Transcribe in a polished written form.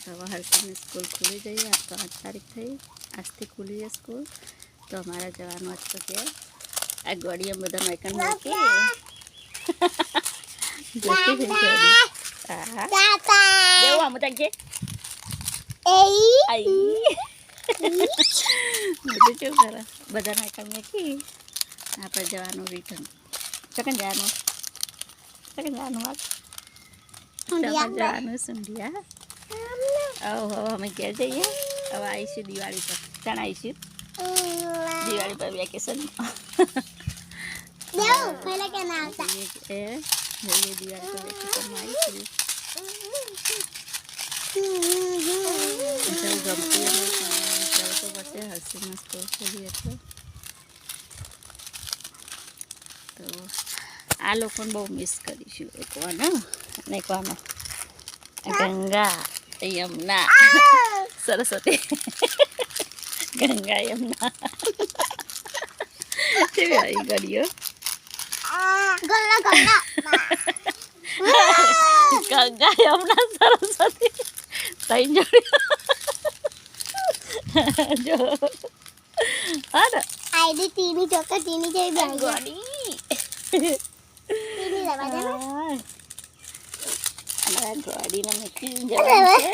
તો હવે હર્ષની સ્કૂલ ખુલી ગઈ. આજ તો 8 તારીખ થઈ, આજથી ખુલી છે સ્કૂલ. તો અમારે જવાનું આજ તો કે આ ગોળીએ બધા મેકન મૂકી જતી ગોળી. હા જેવું આમ તક છે બધું શું કરે બધા મેકન મૂકી આપણે જવાનું રિટર્ન. ચકન જવાનું વાત જવાનું સુંઢિયા. હવે અમે ઘેર જઈએ. હવે આવીશું દિવાળી પર. ત્યાં આવીશું દિવાળી પર વેકેશન. જઈએ દિવાળી પર વેકેશનમાં આવીશું. જવું ગમતું જવું તો પડશે. હસીમાં સ્કૂલ ખોલી એટલે તો આ લોકોને બહુ મિસ કરીશું. એકવાનો અને એકવાનો ગંગા યમુના સરસ્વતી ગંગા યમુના કેવી ગળીઓ ગંગા યમુના સરસ્વતી ત્રણ જોડી જો હા ને આઈડી ટીની ચોકર ટીની જેવી બેંગ ગોડી ટીની લવા દે અમારા ગોડીને મૂકી જવાનું છે.